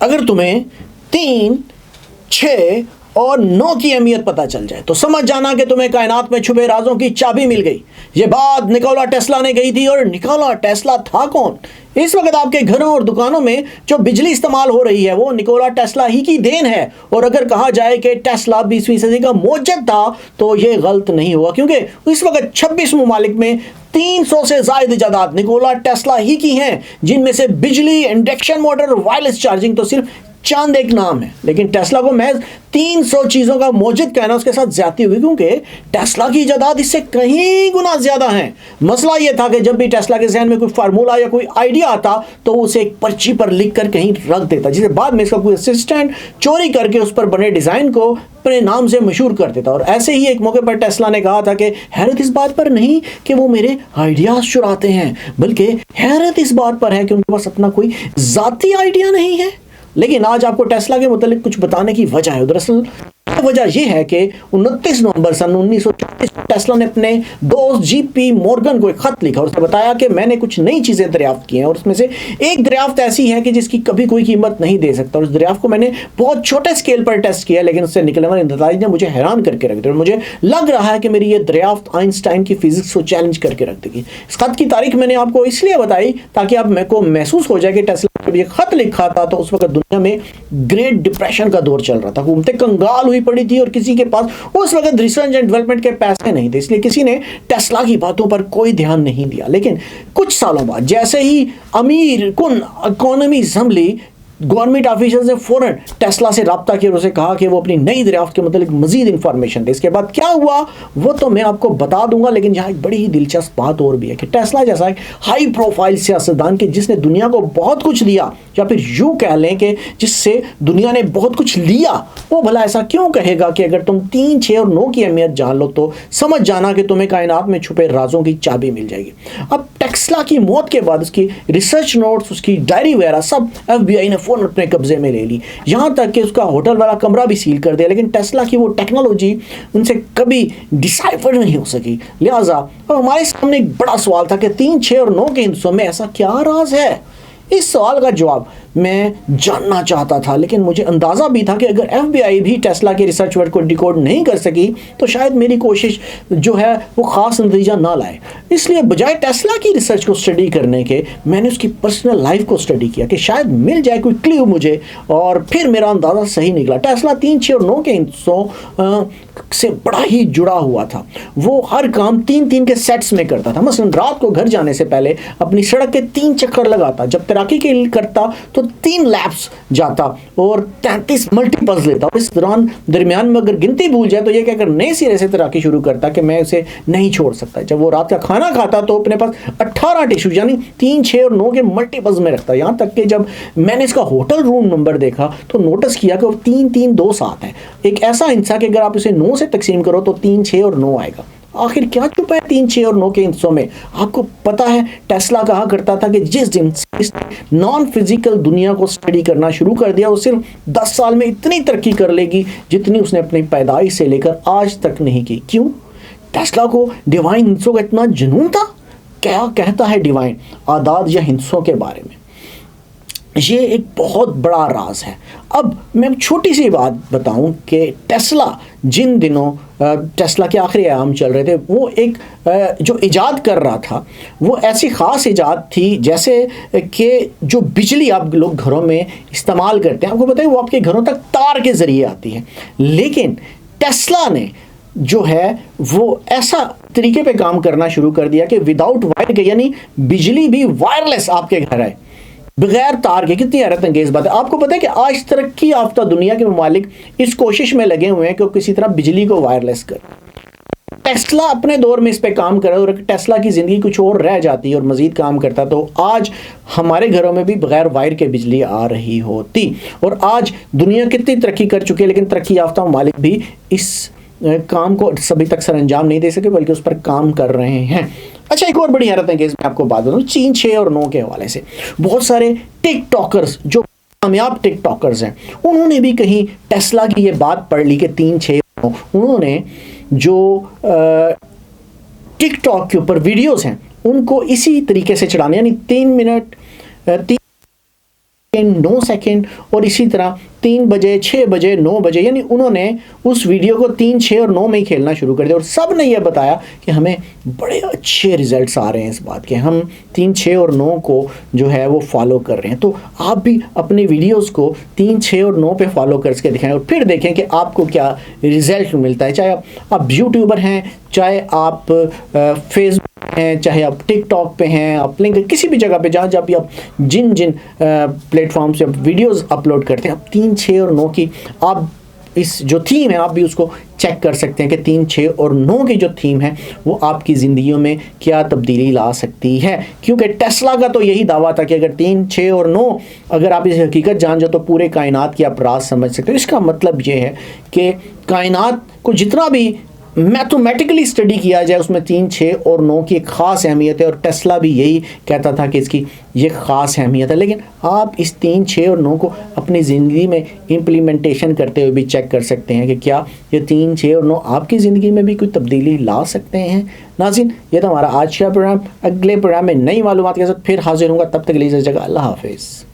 अगर तुम्हें 3, 6 और 9 की अहमियत पता चल जाए तो समझ जाना कि तुम्हें कायनात में छुपे राजों की चाबी मिल गई। ये बात निकोला टेस्ला ने कही थी। और निकोला टेस्ला था कौन? इस वक्त आपके घरों और दुकानों में जो बिजली इस्तेमाल हो रही है वो निकोला टेस्ला ही की देन है। और अगर कहा जाए कि टेस्ला 20वीं सदी का मोजद था तो ये गलत नहीं हुआ, क्योंकि इस वक्त 26 ममालिक में 300 से ज्यादा इजादात निकोला टेस्ला ही की हैं, जिनमें से बिजली, इंडक्शन मोटर, वायरलेस चार्जिंग तो सिर्फ चांद एक नाम है। लेकिन टेस्ला को महज 300 चीजों का मौजूद कहना उसके साथ ज्यादती हुई, क्योंकि टेस्ला की इजादात इससे कहीं गुना ज्यादा है। मसला यह था कि जब भी टेस्ला के जहन में कोई फार्मूला या कोई आइडिया आता तो उसे एक पर्ची पर लिख कर कहीं रख देता, जिसे बाद में इसका कोई असिस्टेंट चोरी करके उस पर बने डिजाइन को अपने नाम से मशहूर कर देता। और ऐसे ही एक मौके पर टेस्ला ने कहा था कि हैरत इस बात पर नहीं कि वो मेरे आइडियाज चुराते हैं, बल्कि हैरत इस बात पर है कि उनके पास अपना कोई जाती आइडिया नहीं है। लेकिन आज आपको टेस्ला के मुतालिक कुछ बताने की वजह है। दरअसल वजह यह है कि 29 नवंबर सन 1934 टेस्ला ने अपने दोस्त जीपी मॉर्गन को एक खत लिखा और उसने बताया कि मैंने कुछ नई चीजें दरियाफ्त की हैं और उसमें से एक दरियाफ्त ऐसी है कि जिसकी कभी कोई कीमत नहीं दे सकता। और उस दरियाफ्त को मैंने बहुत छोटे स्केल पर टेस्ट किया, लेकिन उससे निकलने वाले नतीजे ने मुझे हैरान करके रख दिया। मुझे लग रहा है कि मेरी यह दरियाफ्त आइंस्टाइन की फिजिक्स को चैलेंज करके रख देगी। इस खत की तारीख मैंने आपको इसलिए बताई ताकि आप मेरे को महसूस हो जाए कि टेस्ला जब ये खत लिखा था तो उस वक्त दुनिया में ग्रेट डिप्रेशन का दौर चल रहा था। हुकूमतें कंगाल हुई पड़ी थी और किसी के पास उस वक्त रिसर्च एंड डेवलपमेंट के पैसे नहीं थे, इसलिए किसी ने टेस्ला की बातों पर कोई ध्यान नहीं दिया। लेकिन कुछ सालों बाद जैसे ही अमीर कुन इकोनॉमी असेंबली गवर्नमेंट ऑफिशियल ने फौरन टेस्ला से रब्ता किया और उसे कहा कि वो अपनी नई दरियाफ्त के मतलब मजीद इंफॉर्मेशन दे। इसके बाद क्या हुआ वो तो मैं आपको बता दूंगा, लेकिन यहाँ एक बड़ी ही दिलचस्प बात और भी है कि टेस्ला जैसा एक हाई प्रोफाइल सियासतदान के जिसने दुनिया को बहुत कुछ दिया, या फिर यूं कह लें कि जिससे दुनिया ने बहुत कुछ लिया, वो भला ऐसा क्यों कहेगा कि अगर तुम 3, 6 और 9 की अहमियत जान लो तो समझ जाना कि तुम्हें कायनात में छुपे राजों की चाबी मिल जाएगी। अब टेस्ला की मौत के बाद उसकी रिसर्च नोट्स, उसकी डायरी वगैरह सब FBI ने फौरन अपने कब्जे में ले ली, यहां तक कि उसका होटल वाला कमरा भी सील कर दिया। लेकिन टेस्ला की वो टेक्नोलॉजी उनसे कभी डिसाइफर नहीं हो सकी। लिहाजा अब हमारे सामने एक बड़ा सवाल था कि 3, 6 और 9 के हिस्सों में ऐसा क्या राज है। इस सवाल का जवाब मैं जानना चाहता था, लेकिन मुझे अंदाजा भी था कि अगर FBI भी टेस्ला के रिसर्च वर्क को डिकोड नहीं कर सकी तो शायद मेरी कोशिश जो है वो खास नतीजा ना लाए। इसलिए बजाय टेस्ला की रिसर्च को स्टडी करने के मैंने उसकी पर्सनल लाइफ को स्टडी किया कि शायद मिल जाए कोई क्लू मुझे, और फिर मेरा अंदाजा सही निकला। टेस्ला 3, 6 और 9 के हिस्सों से बड़ा ही जुड़ा हुआ था। वो हर काम 3-3 के सेट्स में करता था। मसलन रात को घर जाने से पहले अपनी सड़क के 3 चक्कर लगाता, जब तैराकी के लिए करता तो 3 लैप्स जाता और 33 मल्टीपल्स लेता। और इस दरमियान में अगर गिनती भूल जाए तो ये कहकर नए सिरे से तैराकी शुरू करता कि मैं उसे नहीं छोड़ सकता। जब वो रात का खाना खाता तो अपने पास 18 टिश्यू यानी 3, 6 और 9 के मल्टीपल्स में रखता। यहाँ तक कि जब मैंने इसका होटल रूम नंबर देखा तो नोटिस किया कि वो 3, 3, 2, 7 है। एक ऐसा हिस्सा कि अगर आप इसे 9 से तकसीम करो तो 3, 6 और 9 आएगा। आखिर क्या छुपा है 3, 6 और 9 के हिस्सों में? आपको पता है टेस्ला कहा करता था कि जिस दिन इस नॉन फिजिकल दुनिया को स्टडी करना शुरू कर दिया वो सिर्फ 10 साल में इतनी तरक्की कर लेगी जितनी उसने अपनी पैदाइश से लेकर आज तक नहीं की। क्यों? टेस्ला को डिवाइन हिंसों का इतना जुनून था। क्या कहता है डिवाइन आदाद या हिंसों के बारे में? ये एक बहुत बड़ा राज है। अब मैं छोटी सी बात बताऊं कि टेस्ला जिन दिनों टेस्ला के आखिरी अयाम चल रहे थे वो एक जो इजाद कर रहा था वो ऐसी ख़ास इजाद थी जैसे कि जो बिजली आप लोग घरों में इस्तेमाल करते हैं, आपको पता है वो आपके घरों तक तार के ज़रिए आती है। लेकिन टेस्ला ने जो है वो ऐसा तरीके पे काम करना शुरू कर दिया कि विदाउट वायर के, यानी बिजली भी वायरलेस आपके घर आए बगैर तार के। कितनी हैरत अंगेज बात है। आपको पता है कि आज तरक्की याफ्ता दुनिया के ममालिक इस कोशिश में लगे हुए हैं कि वो किसी तरह बिजली को वायरलेस कर। टेस्ला अपने दौर में इस पे काम कर रहा है और टेस्ला की ज़िंदगी कुछ और रह जाती और मज़ीद काम करता तो आज हमारे घरों में भी बगैर वायर के बिजली आ रही होती। और आज दुनिया कितनी तरक्की कर चुकी है, लेकिन तरक्की याफ्ता ममालिक भी इस काम को सभी तक सर अंजाम नहीं दे सके बल्कि उस पर काम कर रहे हैं। अच्छा, एक और बड़ी हैरत अंगेज मैं आपको बात बताऊँ 3, 6 और 9 के हवाले से। बहुत सारे टिकटॉकर्स जो कामयाब टिकटॉकर्स हैं उन्होंने भी कहीं टेस्ला की ये बात पढ़ ली कि 3, 6 और 9। उन्होंने जो टिकटॉक के ऊपर वीडियोस हैं उनको इसी तरीके से चढ़ाने, यानी 3 मिनट 9 सेकंड और इसी तरह 3 बजे, 6 बजे, 9 बजे, यानी उन्होंने उस वीडियो को 3, 6 और 9 में ही खेलना शुरू कर दिया और सब ने यह बताया कि हमें बड़े अच्छे रिजल्ट्स आ रहे हैं इस बात के, हम 3, 6 और 9 को जो है वो फॉलो कर रहे हैं। तो आप भी अपने वीडियोस को 3, 6 और 9 पे फॉलो करके दिखाएं और फिर देखें कि आपको क्या रिजल्ट मिलता है। चाहे आप यूट्यूबर हैं, चाहे आप फेसबुक हैं, चाहे आप टिकटॉक पे हैं, आप लिंक किसी भी जगह पे जहाँ जहाँ भी आप जिन जिन प्लेटफॉर्म से वीडियोस अपलोड करते हैं, आप 3, 6 और 9 की आप इस जो थीम है आप भी उसको चेक कर सकते हैं कि 3, 6 और 9 की जो थीम है वो आपकी ज़िंदगियों में क्या तब्दीली ला सकती है। क्योंकि टेस्ला का तो यही दावा था कि अगर 3, 6 और 9 अगर आप इस हकीकत जान जाओ तो पूरे कायनात की आप राज समझ सकते हो। इसका मतलब ये है कि कायनात को जितना भी मैथमेटिकली स्टडी किया जाए उसमें 3, 6 और 9 की एक ख़ास अहमियत है और टेस्ला भी यही कहता था कि इसकी ये ख़ास अहमियत है। लेकिन आप इस 3, 6 और 9 को अपनी ज़िंदगी में इम्प्लीमेंटेशन करते हुए भी चेक कर सकते हैं कि क्या ये 3, 6 और 9 आपकी ज़िंदगी में भी कोई तब्दीली ला सकते हैं। नाज़रीन, ये तो हमारा आज का प्रोग्राम। अगले प्रोग्राम में नई मालूमात के साथ फिर हाजिर होंगे, तब तक के लिए इस जगह अल्लाह हाफिज़।